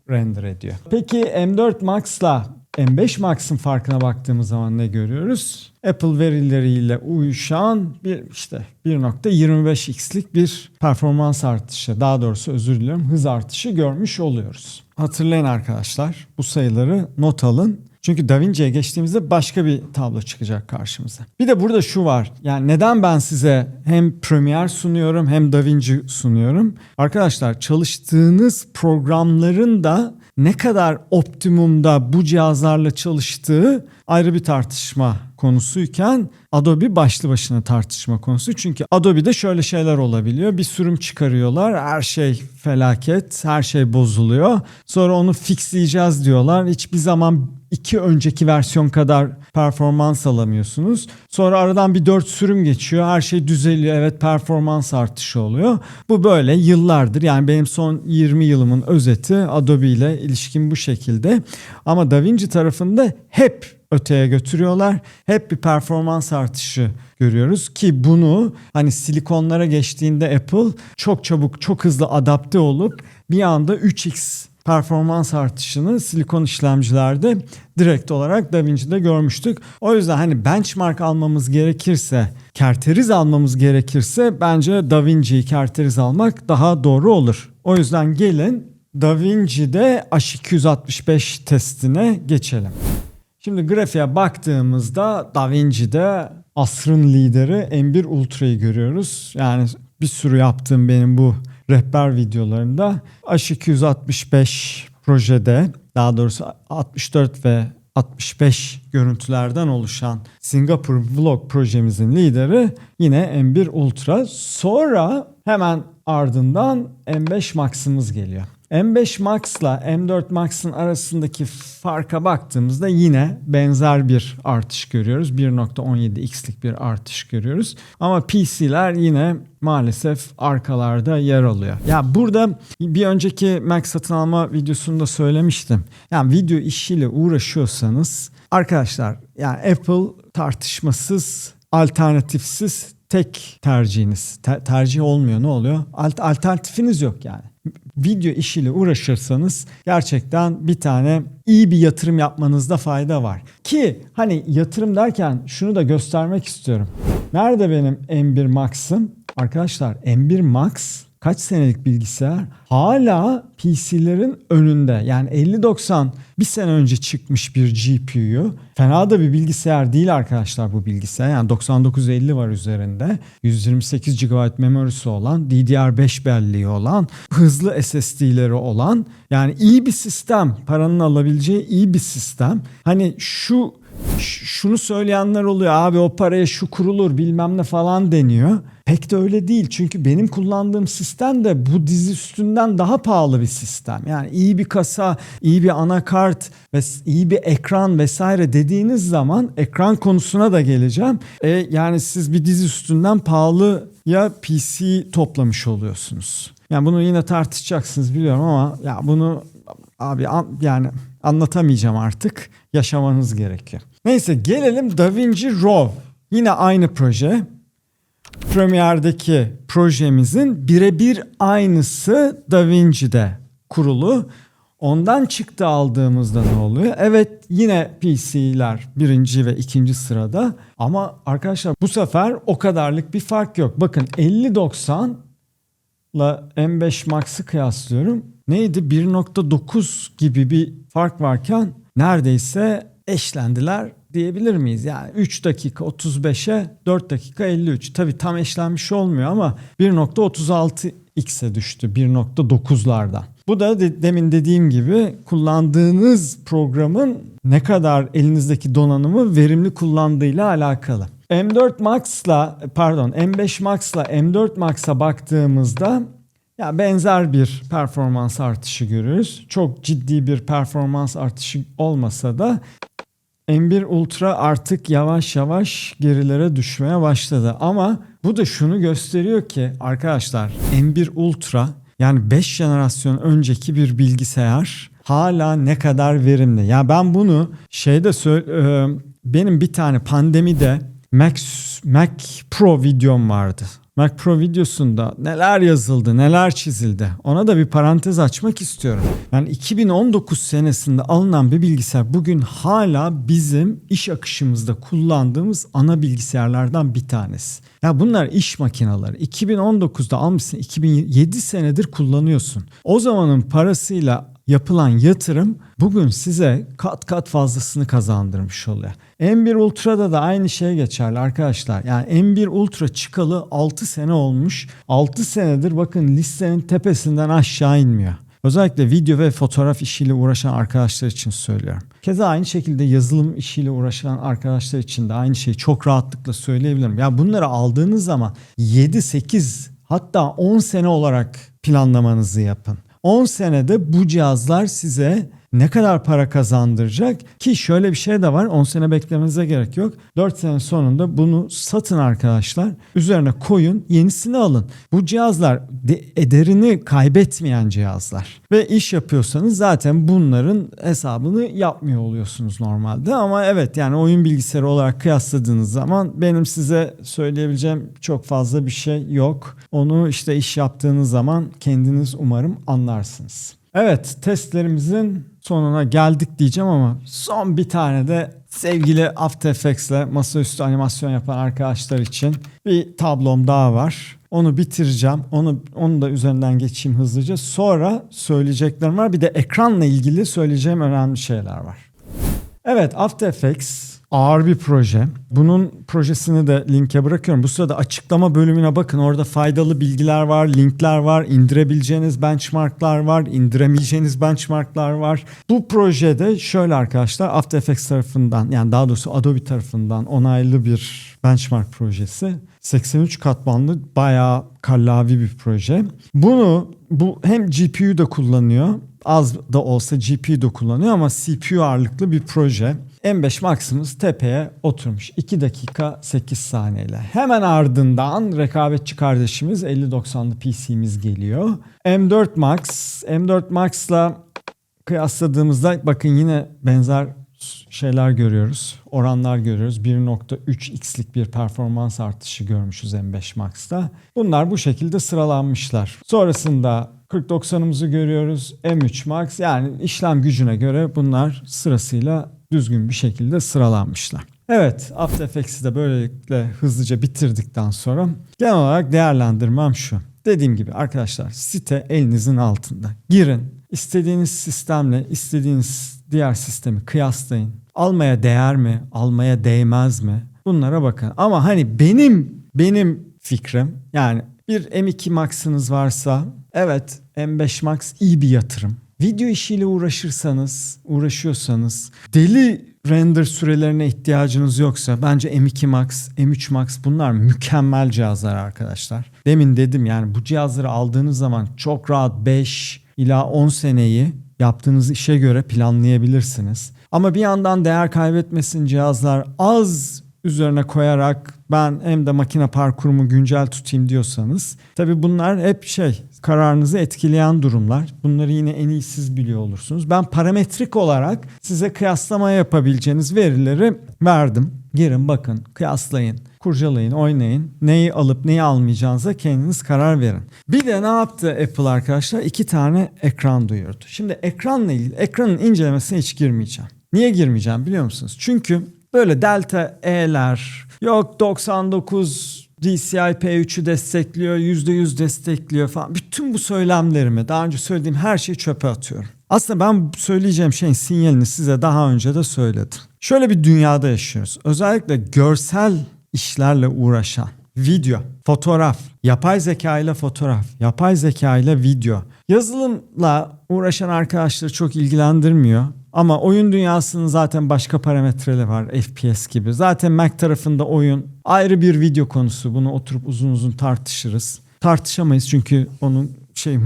render ediyor. Peki M4 Max'la M5 Max'ın farkına baktığımız zaman ne görüyoruz? Apple verileriyle uyuşan 1.25x'lik bir performans artışı, daha doğrusu özür diliyorum, hız artışı görmüş oluyoruz. Hatırlayın arkadaşlar, bu sayıları not alın. Çünkü DaVinci'ye geçtiğimizde başka bir tablo çıkacak karşımıza. Bir de burada şu var. Yani neden ben size hem Premiere sunuyorum hem DaVinci sunuyorum? Arkadaşlar, çalıştığınız programların da ne kadar optimumda bu cihazlarla çalıştığı ayrı bir tartışma konusuyken, Adobe başlı başına tartışma konusu. Çünkü Adobe'de şöyle şeyler olabiliyor. Bir sürüm çıkarıyorlar. Her şey felaket. Her şey bozuluyor. Sonra onu fixleyeceğiz diyorlar. Hiçbir zaman 2 önceki versiyon kadar performans alamıyorsunuz. Sonra aradan bir 4 sürüm geçiyor. Her şey düzeliyor. Evet, performans artışı oluyor. Bu böyle yıllardır. Yani benim son 20 yılımın özeti, Adobe ile ilişkim bu şekilde. Ama DaVinci tarafında hep öteye götürüyorlar. Hep bir performans artışı görüyoruz ki bunu hani silikonlara geçtiğinde Apple çok çabuk, çok hızlı adapte olup bir anda 3x performans artışını silikon işlemcilerde direkt olarak DaVinci'de görmüştük. O yüzden hani benchmark almamız gerekirse, kerteriz almamız gerekirse bence DaVinci'yi kerteriz almak daha doğru olur. O yüzden gelin DaVinci'de H265 testine geçelim. Şimdi grafiğe baktığımızda DaVinci'de asrın lideri M1 Ultra'yı görüyoruz. Yani bir sürü yaptığım benim bu rehber videolarında H265 projede, daha doğrusu 64 ve 65 görüntülerden oluşan Singapur Vlog projemizin lideri yine M1 Ultra. Sonra hemen ardından M5 Max'ımız geliyor. M5 Max'la M4 Max'ın arasındaki farka baktığımızda yine benzer bir artış görüyoruz. 1.17x'lik bir artış görüyoruz. Ama PC'ler yine maalesef arkalarda yer alıyor. Ya burada bir önceki Mac satın alma videosunda söylemiştim. Yani video işiyle uğraşıyorsanız arkadaşlar, yani Apple tartışmasız, alternatifsiz tek tercihiniz. Tercih olmuyor, ne oluyor? Alternatifiniz yok yani. Video işiyle uğraşırsanız gerçekten bir tane iyi bir yatırım yapmanızda fayda var. Ki hani yatırım derken şunu da göstermek istiyorum. Nerede benim M1 Max'ım? Arkadaşlar M1 Max kaç senelik bilgisayar? Hala PC'lerin önünde. Yani 5090 bir sene önce çıkmış bir GPU'yu. Fena da bir bilgisayar değil arkadaşlar bu bilgisayar. Yani 9950 var üzerinde. 128 GB memorisi olan, DDR5 belleği olan, hızlı SSD'leri olan, yani iyi bir sistem. Paranın alabileceği iyi bir sistem. Hani şunu söyleyenler oluyor, abi o paraya şu kurulur bilmem ne falan deniyor. Pek de öyle değil, çünkü benim kullandığım sistem de bu dizi üstünden daha pahalı bir sistem. Yani iyi bir kasa, iyi bir anakart ve iyi bir ekran vesaire dediğiniz zaman ekran konusuna da geleceğim. Yani siz bir dizi üstünden pahalıya PC toplamış oluyorsunuz. Yani bunu yine tartışacaksınız biliyorum ama ya bunu abi yani anlatamayacağım artık. Yaşamanız gerekiyor. Neyse, gelelim DaVinci Raw. Yine aynı proje. Premiere'deki projemizin birebir aynısı DaVinci'de kurulu. Ondan çıktı aldığımızda ne oluyor? Evet, yine PC'ler birinci ve ikinci sırada. Ama arkadaşlar bu sefer o kadarlık bir fark yok. Bakın 5090 ile M5 Max'ı kıyaslıyorum. Neydi? 1.9 gibi bir fark varken neredeyse eşlendiler diyebilir miyiz? Yani 3 dakika 35'e 4 dakika 53. Tabii tam eşlenmiş olmuyor ama 1.36x'e düştü 1.9'lardan. Bu da demin dediğim gibi kullandığınız programın ne kadar elinizdeki donanımı verimli kullandığıyla alakalı. M5 Max'la M4 Max'a baktığımızda ya benzer bir performans artışı görüyoruz. Çok ciddi bir performans artışı olmasa da M1 Ultra artık yavaş yavaş gerilere düşmeye başladı. Ama bu da şunu gösteriyor ki arkadaşlar, M1 Ultra yani 5 jenerasyon önceki bir bilgisayar hala ne kadar verimli. Ya ben bunu benim bir tane pandemide Mac Pro videom vardı. Mac Pro videosunda neler yazıldı, neler çizildi. Ona da bir parantez açmak istiyorum. Yani 2019 senesinde alınan bir bilgisayar bugün hala bizim iş akışımızda kullandığımız ana bilgisayarlardan bir tanesi. Ya bunlar iş makineleri. 2019'da almışsın, 2007 senedir kullanıyorsun. O zamanın parasıyla yapılan yatırım bugün size kat kat fazlasını kazandırmış oluyor. M1 Ultra'da da aynı şey geçerli arkadaşlar. Yani M1 Ultra çıkalı 6 sene olmuş. 6 senedir bakın listenin tepesinden aşağı inmiyor. Özellikle video ve fotoğraf işiyle uğraşan arkadaşlar için söylüyorum. Keza aynı şekilde yazılım işiyle uğraşan arkadaşlar için de aynı şeyi çok rahatlıkla söyleyebilirim. Ya bunları aldığınız zaman 7, 8 hatta 10 sene olarak planlamanızı yapın. 10 senede bu cihazlar size ne kadar para kazandıracak ki şöyle bir şey de var, 10 sene beklemenize gerek yok. 4 sene sonunda bunu satın arkadaşlar, üzerine koyun, yenisini alın. Bu cihazlar ederini kaybetmeyen cihazlar ve iş yapıyorsanız zaten bunların hesabını yapmıyor oluyorsunuz normalde. Ama evet, yani oyun bilgisayarı olarak kıyasladığınız zaman benim size söyleyebileceğim çok fazla bir şey yok. Onu işte iş yaptığınız zaman kendiniz umarım anlarsınız. Evet, testlerimizin sonuna geldik diyeceğim ama son bir tane de sevgili After Effects'le masaüstü animasyon yapan arkadaşlar için bir tablom daha var. Onu bitireceğim. Onu da üzerinden geçeyim hızlıca. Sonra söyleyeceklerim var. Bir de ekranla ilgili söyleyeceğim önemli şeyler var. Evet, After Effects ağır bir proje. Bunun projesini de linke bırakıyorum. Bu sırada açıklama bölümüne bakın. Orada faydalı bilgiler var, linkler var, indirebileceğiniz benchmarklar var, indiremeyeceğiniz benchmarklar var. Bu projede şöyle arkadaşlar, After Effects tarafından, yani daha doğrusu Adobe tarafından onaylı bir benchmark projesi. 83 katmanlı bayağı kallavi bir proje. Bu hem GPU da kullanıyor, az da olsa GPU da kullanıyor ama CPU ağırlıklı bir proje. M5 Max'ımız tepeye oturmuş. 2 dakika 8 saniyeyle. Hemen ardından rekabetçi kardeşimiz 5090'lı PC'miz geliyor. M4 Max'la kıyasladığımızda bakın yine benzer şeyler görüyoruz. Oranlar görüyoruz. 1.3x'lik bir performans artışı görmüşüz M5 Max'ta. Bunlar bu şekilde sıralanmışlar. Sonrasında 4090'ımızı görüyoruz. M3 Max, yani işlem gücüne göre bunlar sırasıyla düzgün bir şekilde sıralanmışlar. Evet, After Effects'i de böylelikle hızlıca bitirdikten sonra genel olarak değerlendirmem şu. Dediğim gibi arkadaşlar, site elinizin altında. Girin, istediğiniz sistemle istediğiniz diğer sistemi kıyaslayın. Almaya değer mi, almaya değmez mi? Bunlara bakın. Ama hani benim fikrim, yani bir M2 Max'ınız varsa evet, M5 Max iyi bir yatırım. Video işiyle uğraşıyorsanız, deli render sürelerine ihtiyacınız yoksa bence M2 Max, M3 Max bunlar mükemmel cihazlar arkadaşlar. Demin dedim, yani bu cihazları aldığınız zaman çok rahat 5 ila 10 seneyi yaptığınız işe göre planlayabilirsiniz. Ama bir yandan değer kaybetmesin cihazlar, az üzerine koyarak ben hem de makine parkurumu güncel tutayım diyorsanız, tabii bunlar hep kararınızı etkileyen durumlar. Bunları yine en iyi siz biliyor olursunuz. Ben parametrik olarak size kıyaslama yapabileceğiniz verileri verdim. Girin bakın, kıyaslayın, kurcalayın, oynayın. Neyi alıp neyi almayacağınıza kendiniz karar verin. Bir de ne yaptı Apple arkadaşlar? 2 tane ekran duyurdu. Şimdi ekranla ilgili, ekranın incelemesine hiç girmeyeceğim. Niye girmeyeceğim biliyor musunuz? Çünkü böyle Delta E'ler, yok 99 DCI P3'ü destekliyor, %100 destekliyor falan. Bütün bu söylemlerimi, daha önce söylediğim her şeyi çöpe atıyorum. Aslında ben söyleyeceğim şeyin sinyalini size daha önce de söyledim. Şöyle bir dünyada yaşıyoruz. Özellikle görsel işlerle uğraşan, video, fotoğraf, yapay zeka ile fotoğraf, yapay zeka ile video, yazılımla uğraşan arkadaşları çok ilgilendirmiyor. Ama oyun dünyasının zaten başka parametreleri var, FPS gibi. Zaten Mac tarafında oyun ayrı bir video konusu. Bunu oturup uzun uzun tartışırız. Tartışamayız çünkü onun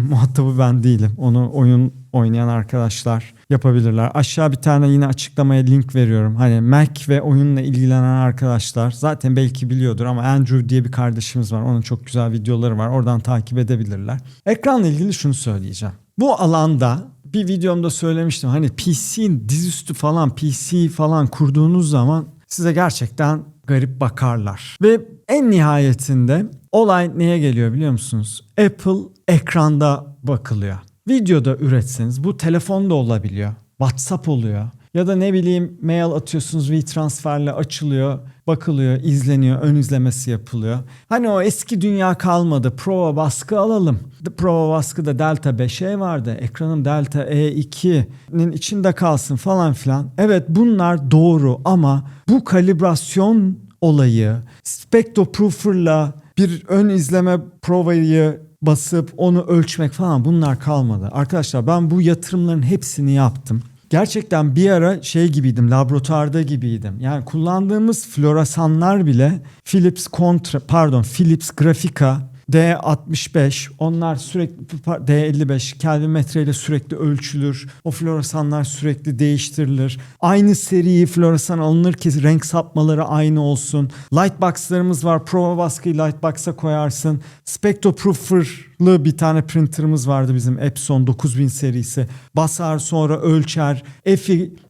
muhatabı ben değilim. Onu oyun oynayan arkadaşlar yapabilirler. Aşağı bir tane yine açıklamaya link veriyorum. Hani Mac ve oyunla ilgilenen arkadaşlar zaten belki biliyordur ama Andrew diye bir kardeşimiz var. Onun çok güzel videoları var. Oradan takip edebilirler. Ekranla ilgili şunu söyleyeceğim. Bu alanda bir videomda söylemiştim. Hani dizüstü falan, PC falan kurduğunuz zaman size gerçekten garip bakarlar. Ve en nihayetinde olay neye geliyor biliyor musunuz? Apple ekranda bakılıyor. Videoda üretseniz bu telefonda olabiliyor. WhatsApp oluyor. Ya da ne bileyim mail atıyorsunuz, WeTransfer'le açılıyor, bakılıyor, izleniyor, ön izlemesi yapılıyor. Hani o eski dünya kalmadı. Prova baskı alalım. Prova baskıda Delta 5E vardı. Ekranım Delta E2'nin içinde kalsın falan filan. Evet, bunlar doğru ama bu kalibrasyon olayı, Spectroproofer'la bir ön izleme provayı basıp onu ölçmek falan, bunlar kalmadı. Arkadaşlar ben bu yatırımların hepsini yaptım. Gerçekten bir ara gibiydim, laboratuvarda gibiydim. Yani kullandığımız floresanlar bile Philips Graphica D65, onlar sürekli D55 Kelvin metreyle sürekli ölçülür. O floresanlar sürekli değiştirilir. Aynı seri floresan alınır ki renk sapmaları aynı olsun. Lightbox'larımız var. Prova baskıyı Lightbox'a koyarsın. Spectroproofer'lı bir tane printer'ımız vardı bizim, Epson 9000 serisi. Basar, sonra ölçer.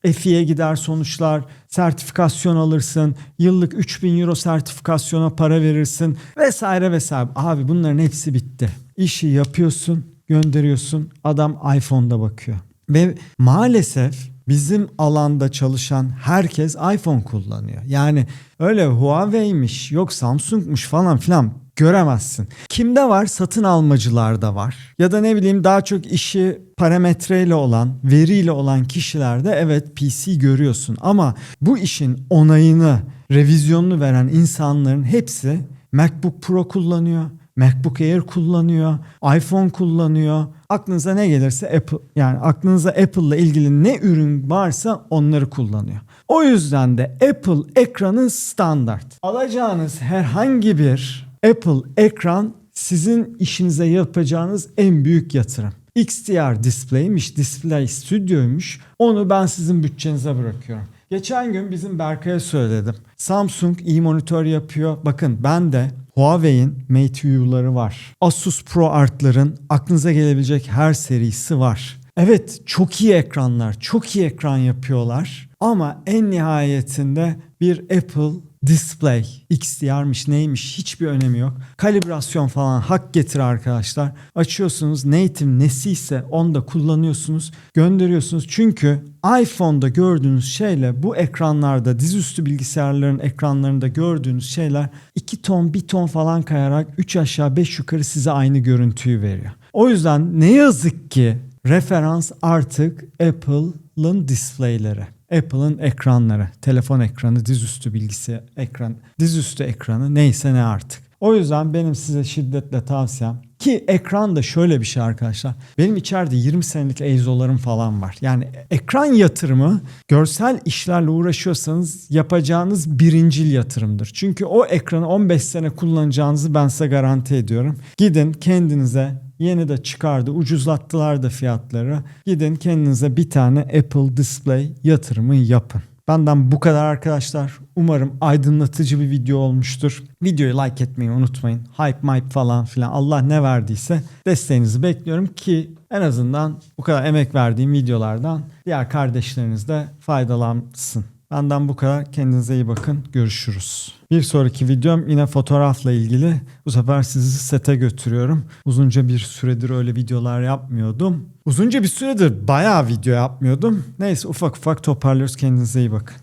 EFI'ye gider sonuçlar. Sertifikasyon alırsın. Yıllık 3000 euro sertifikasyona para verirsin. Vesaire vesaire. Abi bunların hepsi bitti. İşi yapıyorsun, gönderiyorsun. Adam iPhone'da bakıyor. Ve maalesef bizim alanda çalışan herkes iPhone kullanıyor. Yani öyle Huawei'miş, yok Samsung'muş falan filan göremezsin. Kimde var? Satın almacılarda var. Ya da ne bileyim daha çok işi parametreyle olan, veriyle olan kişilerde evet PC görüyorsun. Ama bu işin onayını, revizyonunu veren insanların hepsi MacBook Pro kullanıyor. MacBook Air kullanıyor, iPhone kullanıyor. Aklınıza ne gelirse Apple, yani aklınıza Apple'la ilgili ne ürün varsa onları kullanıyor. O yüzden de Apple ekranı standart. Alacağınız herhangi bir Apple ekran sizin işinize yapacağınız en büyük yatırım. XDR Display'miş, Display Studio'ymuş. Onu ben sizin bütçenize bırakıyorum. Geçen gün bizim Berkay'a söyledim. Samsung iyi monitör yapıyor. Bakın ben de Huawei'in Mate Vue'ları var. Asus ProArt'ların aklınıza gelebilecek her serisi var. Evet çok iyi ekranlar, çok iyi ekran yapıyorlar. Ama en nihayetinde bir Apple Display, XDR'mış neymiş hiçbir önemi yok. Kalibrasyon falan hak getir arkadaşlar. Açıyorsunuz native nesiyse onu da kullanıyorsunuz, gönderiyorsunuz. Çünkü iPhone'da gördüğünüz şeyle bu ekranlarda dizüstü bilgisayarların ekranlarında gördüğünüz şeyler 2 ton 1 ton falan kayarak 3 aşağı 5 yukarı size aynı görüntüyü veriyor. O yüzden ne yazık ki referans artık Apple'ın displayleri. Apple'ın ekranları, telefon ekranı, dizüstü bilgisayar ekran, dizüstü ekranı neyse ne artık. O yüzden benim size şiddetle tavsiyem ki ekran da şöyle bir şey arkadaşlar. Benim içeride 20 senelik EIZO'larım falan var. Yani ekran yatırımı görsel işlerle uğraşıyorsanız yapacağınız birincil yatırımdır. Çünkü o ekranı 15 sene kullanacağınızı ben size garanti ediyorum. Gidin kendinize yeni de çıkardı. Ucuzlattılar da fiyatları. Gidin kendinize bir tane Apple Display yatırımı yapın. Benden bu kadar arkadaşlar. Umarım aydınlatıcı bir video olmuştur. Videoyu like etmeyi unutmayın. Hype falan filan Allah ne verdiyse desteğinizi bekliyorum ki en azından bu kadar emek verdiğim videolardan diğer kardeşleriniz de faydalansın. Benden bu kadar. Kendinize iyi bakın. Görüşürüz. Bir sonraki videom yine fotoğrafla ilgili. Bu sefer sizi sete götürüyorum. Uzunca bir süredir öyle videolar yapmıyordum. Uzunca bir süredir bayağı video yapmıyordum. Neyse ufak ufak toparlıyoruz. Kendinize iyi bakın.